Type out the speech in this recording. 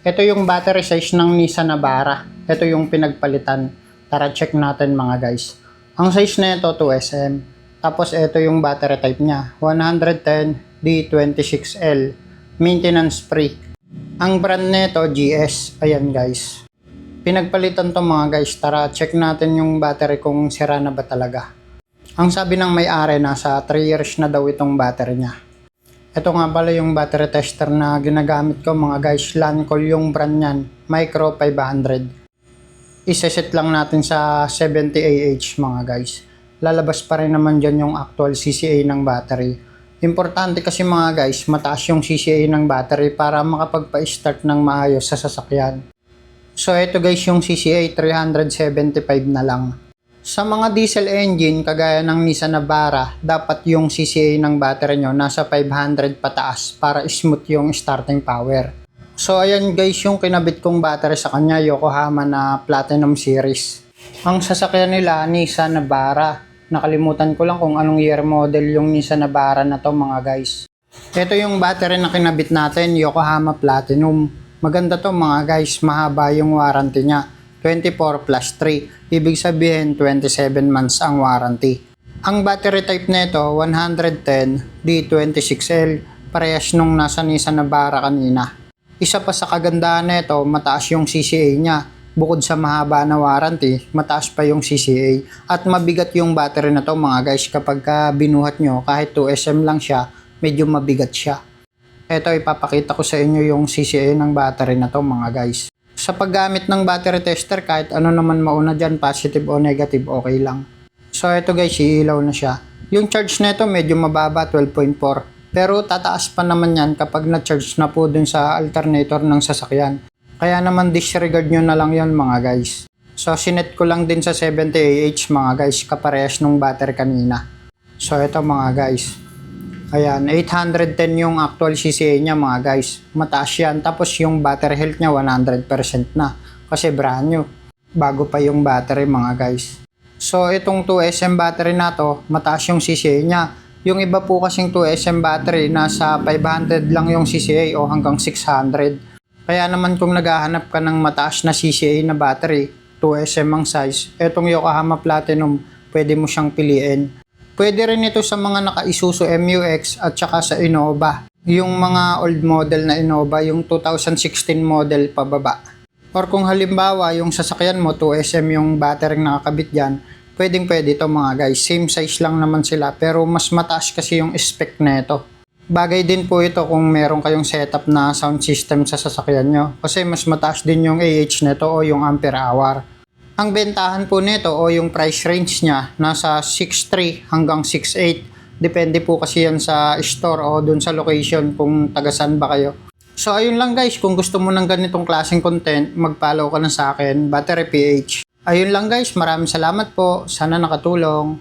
Ito yung battery size ng Nissan Navara. Ito yung pinagpalitan. Tara check natin mga guys. Ang size na ito 2SM. Tapos ito yung battery type niya. 110 D26L. Maintenance free. Ang brand nito GS. Ayan guys. Pinagpalitan to mga guys. Tara check natin yung battery kung sira na ba talaga. Ang sabi ng may-ari nasa 3 years na daw itong battery niya. Ito nga pala yung battery tester na ginagamit ko mga guys. Lancol yung brand niyan. Micro 500. Iseset lang natin sa 70 Ah mga guys. Lalabas pa rin naman dyan yung actual CCA ng battery. Importante kasi mga guys, mataas yung CCA ng battery para makapagpa-start ng maayos sa sasakyan. So ito guys yung CCA 375 na lang. Sa mga diesel engine kagaya ng Nissan Navara, dapat yung CCA ng battery nyo nasa 500 pataas para smooth yung starting power. So ayan guys yung kinabit kong battery sa kanya, Yokohama na Platinum Series. Ang sasakyan nila Nissan Navara. Nakalimutan ko lang kung anong year model yung Nissan Navara na to mga guys. Ito yung battery na kinabit natin, Yokohama Platinum. Maganda to mga guys, mahaba yung warranty niya. 24 plus 3, ibig sabihin 27 months ang warranty. Ang battery type nito 110 D26L, parehas nung nasa Nissan Navara kanina. Isa pa sa kagandahan nito, mataas yung CCA niya. Bukod sa mahaba na warranty, mataas pa yung CCA. At mabigat yung battery na to mga guys, kapag binuhat nyo, kahit 2SM lang siya, medyo mabigat siya. Ito ipapakita ko sa inyo yung CCA ng battery na to mga guys. Sa paggamit ng battery tester, kahit ano naman mauna dyan, positive o negative, okay lang. So ito guys, iilaw na siya. Yung charge nito medyo mababa, 12.4. Pero tataas pa naman yan kapag na-charge na po dun sa alternator ng sasakyan. Kaya naman disregard nyo na lang yon mga guys. So sinet ko lang din sa 70 Ah mga guys, kaparehas nung battery kanina. So ito mga guys. Ayan, 810 yung actual CCA niya mga guys. Mataas yan. Tapos yung battery health niya 100% na. Kasi brand new. Bago pa yung battery mga guys. So itong 2SM battery na to, mataas yung CCA niya. Yung iba po kasing 2SM battery, nasa 500 lang yung CCA o hanggang 600. Kaya naman kung naghahanap ka ng mataas na CCA na battery, 2SM ang size, etong Yokohama Platinum, pwede mo siyang piliin. Pwede rin ito sa mga naka-Isuzu MU-X at saka sa Innova. Yung mga old model na Innova, yung 2016 model pababa. Or kung halimbawa yung sasakyan mo 2SM yung battery nakakabit dyan, pwede ito mga guys. Same size lang naman sila pero mas mataas kasi yung spec na ito. Bagay din po ito kung meron kayong setup na sound system sa sasakyan nyo. Kasi mas mataas din yung AH nito o yung ampere hour. Ang bentahan po nito o yung price range niya nasa 6.3 hanggang 6.8. Depende po kasi yan sa store o dun sa location kung tagasan ba kayo. So ayun lang guys, kung gusto mo ng ganitong klaseng content, mag-follow ka na sa akin, Battery PH. Ayun lang guys, maraming salamat po. Sana nakatulong.